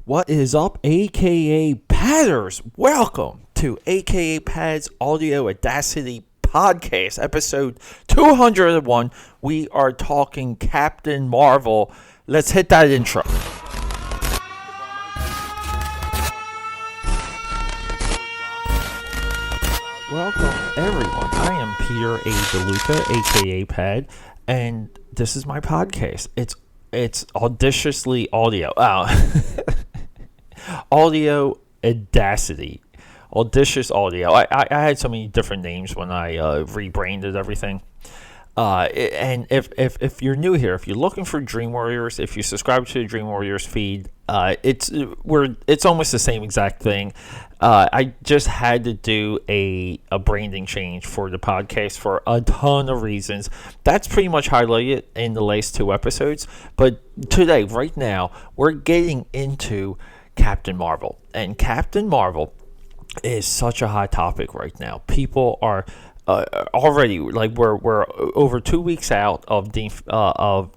What is up, AKAPADers? Welcome to AKAPAD's Audio Audacity Podcast, episode 201. We are talking Captain Marvel. Let's hit that intro. Welcome, everyone. I am Peter A. DeLuca, AKAPAD, and this is my podcast. It's audaciously audio. Audio Audacity. Audacious Audio. I had so many different names when I rebranded everything. And if you're new here, if you're looking for Dream Warriors, if you subscribe to the Dream Warriors feed, it's almost the same exact thing. I just had to do a branding change for the podcast for a ton of reasons. That's pretty much highlighted in the last two episodes. But today, right now, we're getting into Captain Marvel. And Captain Marvel is such a hot topic right now. People are already, like, we're over 2 weeks out of the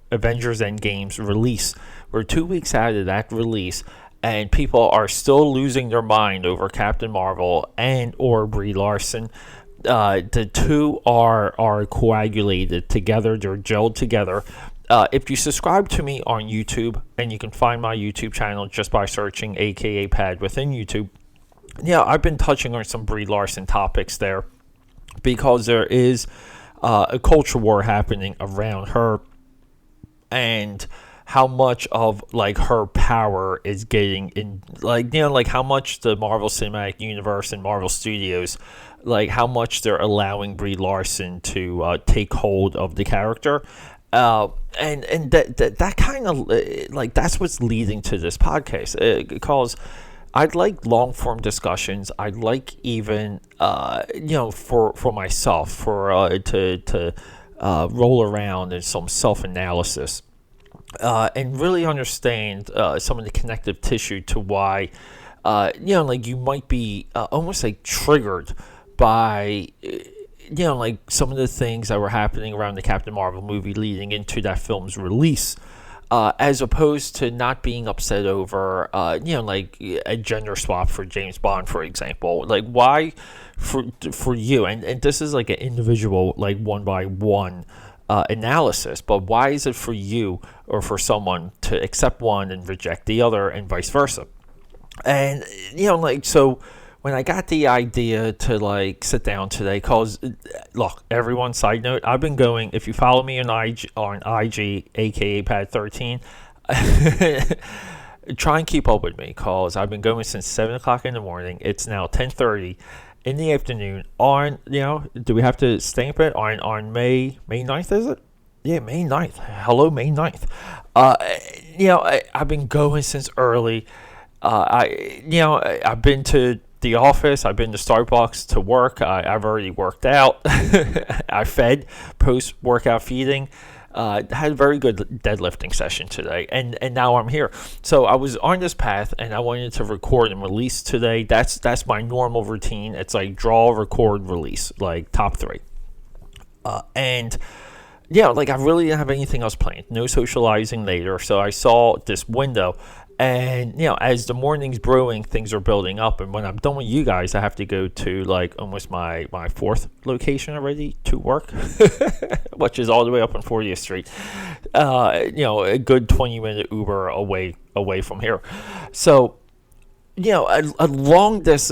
Avengers Endgame's release. We're 2 weeks out of that release, and people are still losing their mind over Captain Marvel and or Brie Larson. The two are coagulated together. They're gelled together. If you subscribe to me on YouTube, and you can find my YouTube channel just by searching AKAPAD within YouTube, yeah, I've been touching on some Brie Larson topics there because there is a culture war happening around her, and how much of, like, her power is getting in, like, you know, like how much the Marvel Cinematic Universe and Marvel Studios, like how much they're allowing Brie Larson to take hold of the character. And that kind of, like, that's what's leading to this podcast, because I'd like long form discussions. I'd like even for myself to roll around in some self analysis and really understand some of the connective tissue to why like you might be almost like triggered by like some of the things that were happening around the Captain Marvel movie leading into that film's release, as opposed to not being upset over, like a gender swap for James Bond, for example. Like, why for you, and this is like an individual, like, one by one analysis, but why is it for you or for someone to accept one and reject the other, and vice versa? And, so when I got the idea to, like, sit down today, because, look, everyone, side note, I've been going, if you follow me on IG AKAPAD13, try and keep up with me, because I've been going since 7 o'clock in the morning. It's now 10:30 in the afternoon on, do we have to stamp it? On May 9th, is it? Yeah, May 9th. Hello, May 9th. I've been going since early. I've been to the office, I've been to Starbucks to work. I've already worked out. I fed, post-workout feeding. Had a very good deadlifting session today, and now I'm here. So I was on this path, and I wanted to record and release today. That's my normal routine. It's like draw, record, release, like top three. And like, I really didn't have anything else planned. No socializing later. So I saw this window. And, as the morning's brewing, things are building up. And when I'm done with you guys, I have to go to, like, almost my fourth location already to work, which is all the way up on 40th Street. A good 20-minute Uber away from here. So, along this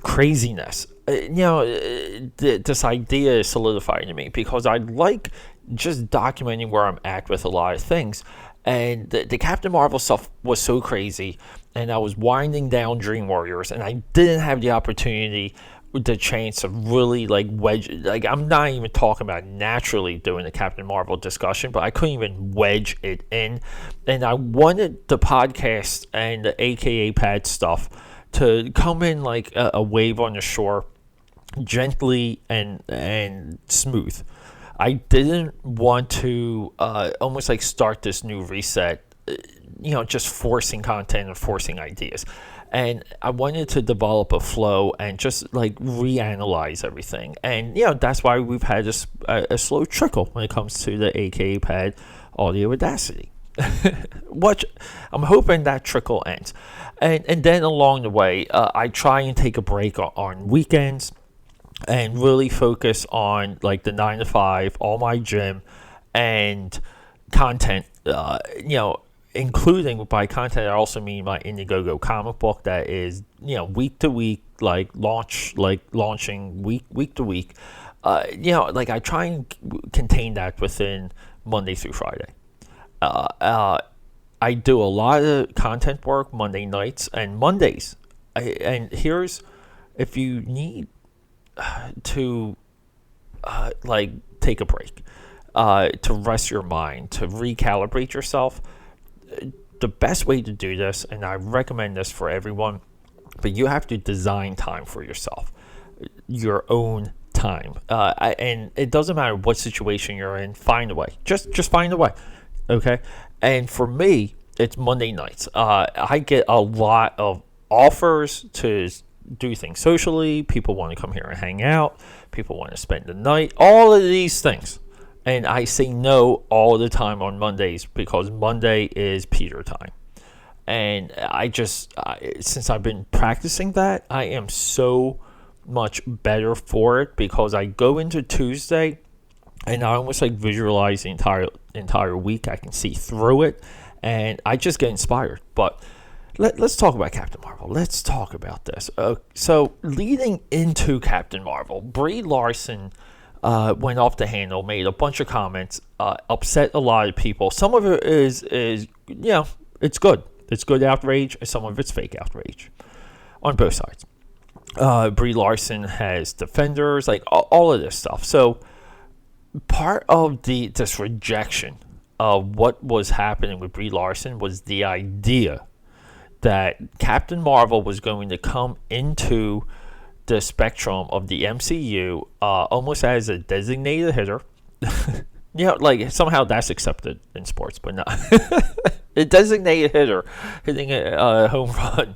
craziness, this idea is solidifying to me, because I like just documenting where I'm at with a lot of things. And the Captain Marvel stuff was so crazy, and I was winding down Dream Warriors, and I didn't have the opportunity, the chance to really, like, wedge, like, I'm not even talking about naturally doing the Captain Marvel discussion, but I couldn't even wedge it in. And I wanted the podcast and the AKAPAD stuff to come in like a wave on the shore, gently and smooth. I didn't want to almost like start this new reset, just forcing content and forcing ideas. And I wanted to develop a flow and just, like, reanalyze everything. And, that's why we've had a slow trickle when it comes to the AKAPAD Audio Audacity. What I'm hoping that trickle ends, and then along the way, I try and take a break on weekends and really focus on like the 9 to 5, all my gym and content. Including by content, I also mean my Indiegogo comic book that is week to week, launching week to week. I try and contain that within Monday through Friday. I do a lot of content work Monday nights and Mondays. And here's, if you need to take a break, to rest your mind, to recalibrate yourself, the best way to do this, and I recommend this for everyone, but you have to design time for yourself, your own time. And it doesn't matter what situation you're in, find a way. Just find a way. Okay? And for me, it's Monday nights. I get a lot of offers to do things socially. People want to come here and hang out. People want to spend the night. All of these things. And I say no all the time on Mondays because Monday is Peter time. And since I've been practicing that, I am so much better for it because I go into Tuesday and I almost visualize the entire week. I can see through it and I just get inspired. But let's talk about Captain Marvel. Let's talk about this. So leading into Captain Marvel, Brie Larson went off the handle, made a bunch of comments, upset a lot of people. Some of it is it's good. It's good outrage, and some of it's fake outrage on both sides. Brie Larson has defenders, all of this stuff. So part of this rejection of what was happening with Brie Larson was the idea that Captain Marvel was going to come into the spectrum of the MCU almost as a designated hitter. Somehow that's accepted in sports, but not. A designated hitter hitting a home run,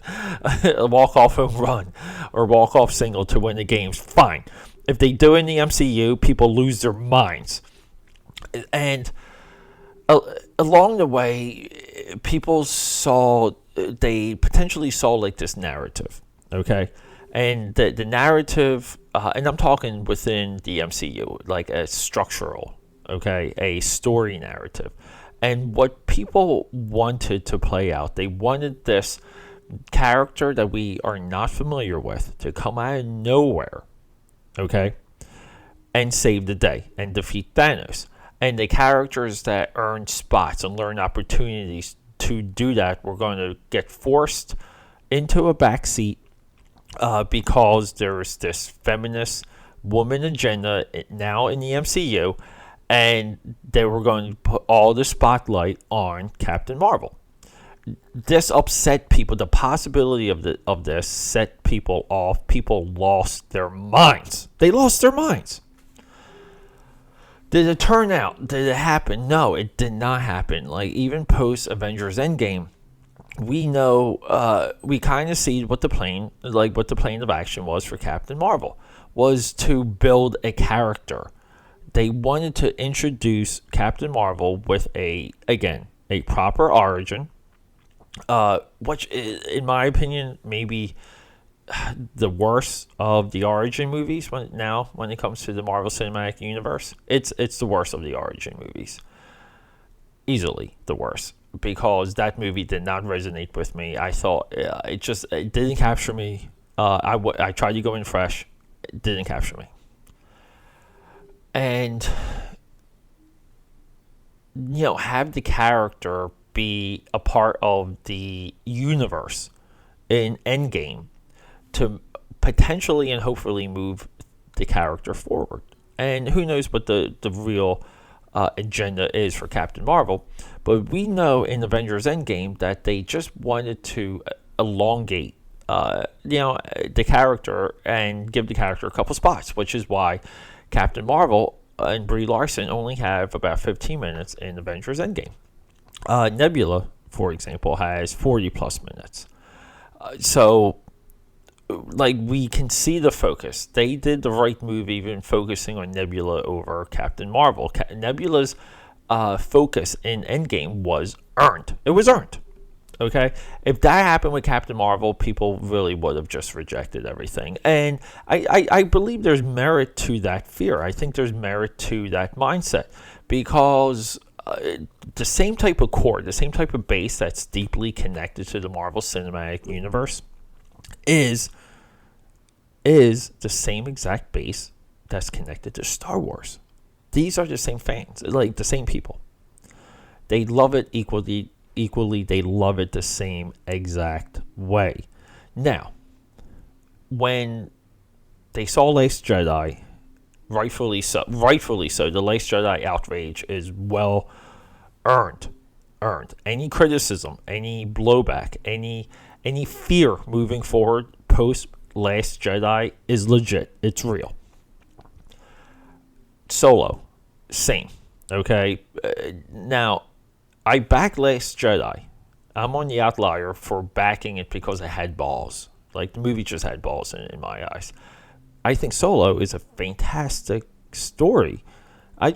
a walk-off home run, or walk-off single to win the games, fine. If they do it in the MCU, people lose their minds. And along the way, they potentially saw this narrative, okay? And the narrative, and I'm talking within the MCU, like a structural, okay, a story narrative. And what people wanted to play out, they wanted this character that we are not familiar with to come out of nowhere, okay, and save the day and defeat Thanos. And the characters that earned spots and learned opportunities to do that were going to get forced into a backseat because there's this feminist woman agenda now in the MCU, and they were going to put all the spotlight on Captain Marvel. This upset people. The possibility of this set people off. People lost their minds. They lost their minds. Did it turn out? Did it happen? No, it did not happen. Even post Avengers Endgame, we know, we kind of see what the plan of action was for Captain Marvel, was to build a character. They wanted to introduce Captain Marvel with a proper origin, which is, in my opinion, maybe the worst of the origin movies when it comes to the Marvel Cinematic Universe. It's the worst of the origin movies. Easily the worst. Because that movie did not resonate with me. I thought it didn't capture me. I tried to go in fresh. It didn't capture me. And, have the character be a part of the universe in Endgame to potentially and hopefully move the character forward. And who knows what the real agenda is for Captain Marvel. But we know in Avengers Endgame that they just wanted to elongate the character and give the character a couple spots, which is why Captain Marvel and Brie Larson only have about 15 minutes in Avengers Endgame. Nebula, for example, has 40 plus minutes. So we can see the focus. They did the right move even focusing on Nebula over Captain Marvel. Nebula's focus in Endgame was earned. It was earned. Okay, if that happened with Captain Marvel, people really would have just rejected everything. And I believe there's merit to that fear. I think there's merit to that mindset because the same type of core, the same type of base that's deeply connected to the Marvel Cinematic Universe is the same exact base that's connected to Star Wars. These are the same fans, like the same people. They love it equally. They love it the same exact way. Now, when they saw Last Jedi, rightfully so, the Last Jedi outrage is well earned. Any criticism, any blowback, any fear moving forward post Last Jedi is legit. It's real. Solo, same. Okay, now. I back Last Jedi. I'm on the outlier for backing it because it had balls. Like, the movie just had balls in my eyes. I think Solo is a fantastic story. I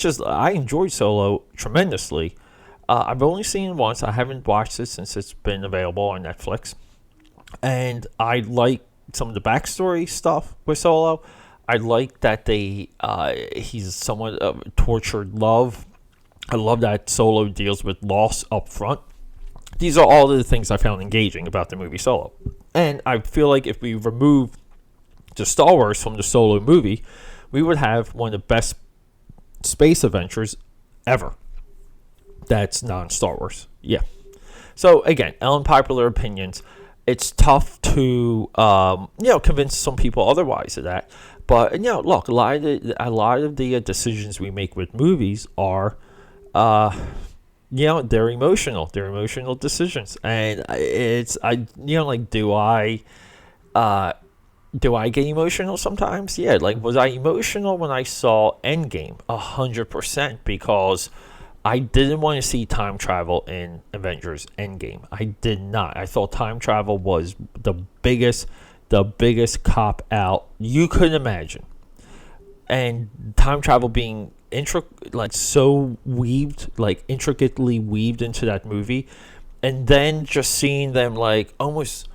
enjoyed Solo tremendously. I've only seen it once. I haven't watched it since it's been available on Netflix. And I like some of the backstory stuff with Solo. I like that he's somewhat of a tortured love. I love that Solo deals with loss up front. These are all of the things I found engaging about the movie Solo. And I feel like if we remove the Star Wars from the Solo movie, we would have one of the best space adventures ever. That's non-Star Wars. Yeah. So, again, unpopular opinions. It's tough to, convince some people otherwise of that. But, look, a lot of the decisions we make with movies are... they're emotional. They're emotional decisions, and do I get emotional sometimes? Yeah, like, was I emotional when I saw Endgame? 100%, because I didn't want to see time travel in Avengers Endgame. I did not. I thought time travel was the biggest cop out you could imagine, and time travel being intricately weaved into that movie, and then just seeing them like almost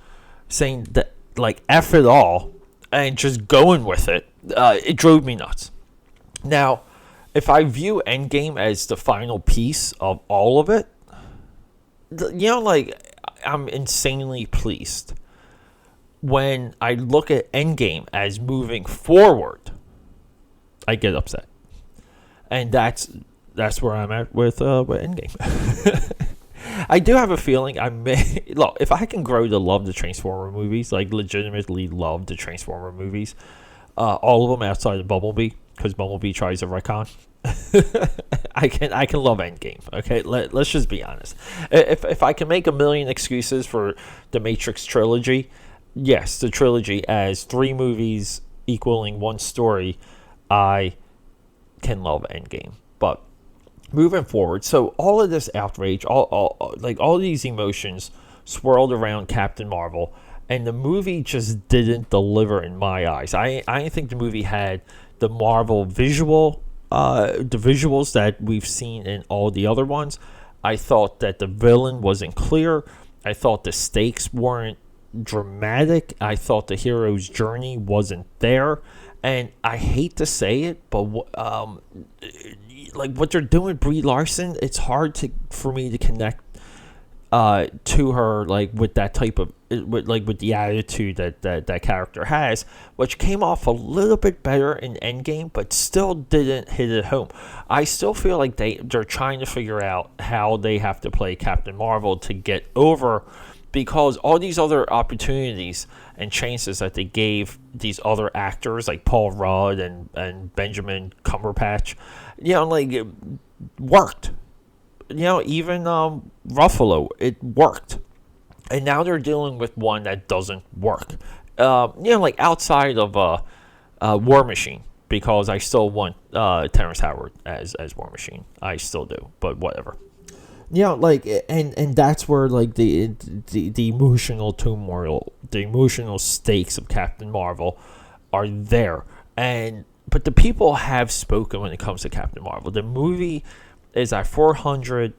saying that like F it all and just going with it, it drove me nuts. Now, if I view Endgame as the final piece of all of it, I'm insanely pleased. When I look at Endgame as moving forward, I get upset. And that's where I'm at with Endgame. I do have a feeling look, if I can grow to love the Transformer movies, like legitimately love the Transformer movies, all of them outside of Bumblebee, because Bumblebee tries a retcon. I can love Endgame. Okay, let's just be honest. If I can make a million excuses for the Matrix trilogy, yes, the trilogy as 3 movies equaling one story, I can love Endgame. But moving forward, so all of this outrage, all these emotions swirled around Captain Marvel, and the movie just didn't deliver in my eyes. I didn't think the movie had the Marvel the visuals that we've seen in all the other ones. I thought that the villain wasn't clear. I thought the stakes weren't dramatic. I thought the hero's journey wasn't there. And I hate to say it, but what they're doing with Brie Larson, it's hard for me to connect to her, like, with that type of with the attitude that character has, which came off a little bit better in Endgame, but still didn't hit it home. I still feel like they're trying to figure out how they have to play Captain Marvel to get over, because all these other opportunities and chances that they gave these other actors like Paul Rudd and Benjamin Cumberbatch, it worked. Even Ruffalo, it worked. And now they're dealing with one that doesn't work. Outside of War Machine, because I still want Terrence Howard as War Machine. I still do, but whatever. And that's where the emotional turmoil, the emotional stakes of Captain Marvel are there. But the people have spoken when it comes to Captain Marvel. The movie is at 400,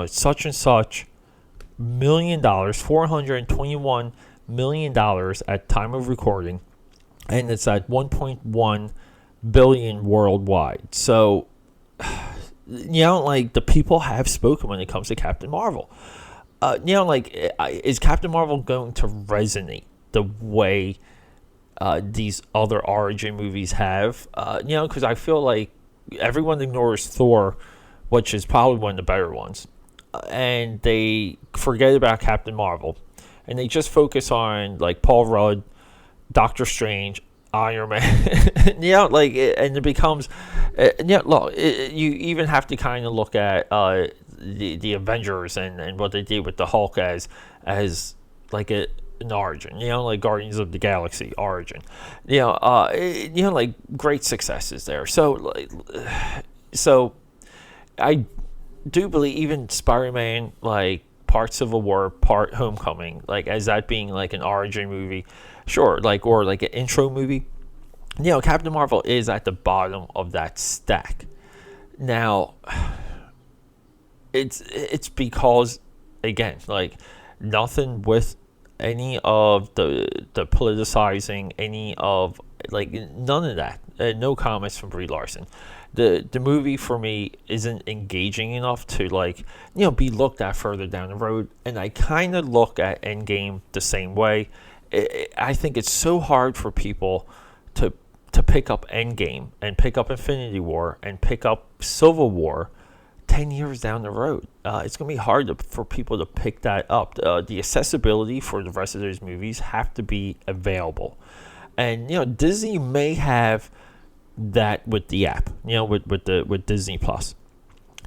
such and such $1 million, $421 million at time of recording, and it's at 1.1 billion worldwide. So, like, the people have spoken when it comes to Captain Marvel. Is Captain Marvel going to resonate the way these other origin movies have? Because I feel like everyone ignores Thor, which is probably one of the better ones, and they forget about Captain Marvel, and they just focus on like Paul Rudd, Doctor Strange, Iron Man. And it becomes, look, you even have to kind of look at the Avengers and what they did with the Hulk as like an origin, like Guardians of the Galaxy origin, like great successes there. So I do believe even Spider-Man, like part Civil War, part Homecoming, like as that being like an origin movie, sure, like, or like an intro movie. Captain Marvel is at the bottom of that stack. Now, it's because, again, like, nothing with any of the politicizing, any of, like, none of that. No comments from Brie Larson. The movie for me isn't engaging enough to, like, be looked at further down the road. And I kind of look at Endgame the same way. I think it's so hard for people to pick up Endgame and pick up Infinity War and pick up Civil War 10 years down the road. It's going to be hard for people to pick that up. The accessibility for the rest of those movies have to be available. And, Disney may have that with the app, with Disney Plus.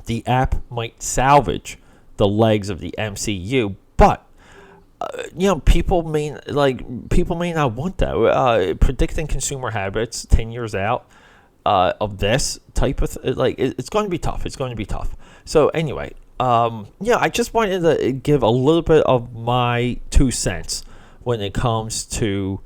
The app might salvage the legs of the MCU, but people may not want that. Predicting consumer habits 10 years out of this type of it's going to be tough. It's going to be tough. So anyway, I just wanted to give a little bit of my 2 cents when it comes to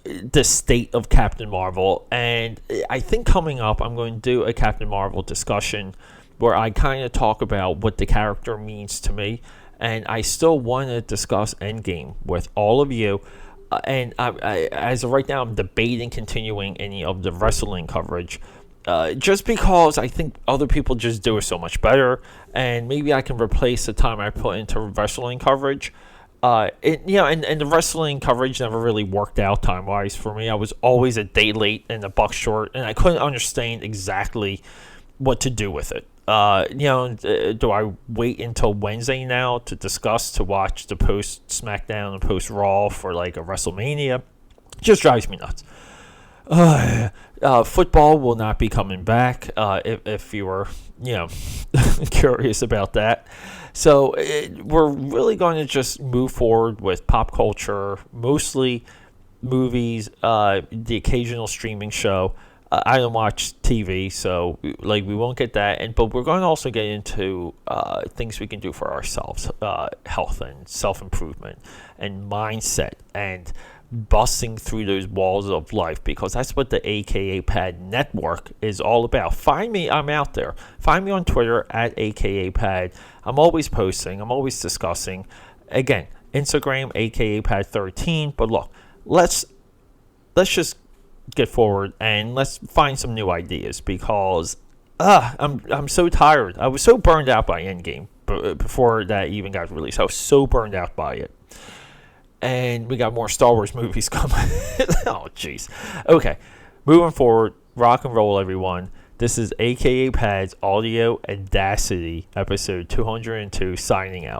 the state of Captain Marvel. And I think coming up, I'm going to do a Captain Marvel discussion where I kind of talk about what the character means to me. And I still want to discuss Endgame with all of you. And as of right now, I'm debating continuing any of the wrestling coverage. Just because I think other people just do it so much better. And maybe I can replace the time I put into wrestling coverage. And the wrestling coverage never really worked out time-wise for me. I was always a day late and a buck short. And I couldn't understand exactly what to do with it. Do I wait until Wednesday now to watch the post SmackDown and post Raw for like a WrestleMania? Just drives me nuts. Football will not be coming back, if you were, curious about that. So we're really going to just move forward with pop culture, mostly movies, the occasional streaming show. I don't watch TV, so we won't get that. But we're going to also get into things we can do for ourselves, health and self-improvement and mindset and busting through those walls of life, because that's what the AKAPAD network is all about. Find me, I'm out there. Find me on Twitter at AKAPAD. I'm always posting, I'm always discussing. Again, Instagram, AKAPAD13. But look, let's just get forward and let's find some new ideas, because I'm so tired. I was so burned out by Endgame before that even got released. I was so burned out by it. And we got more Star Wars movies coming. Oh, jeez. Okay, moving forward, rock and roll, everyone. This is AKAPAD's Audio Audacity, episode 202, signing out.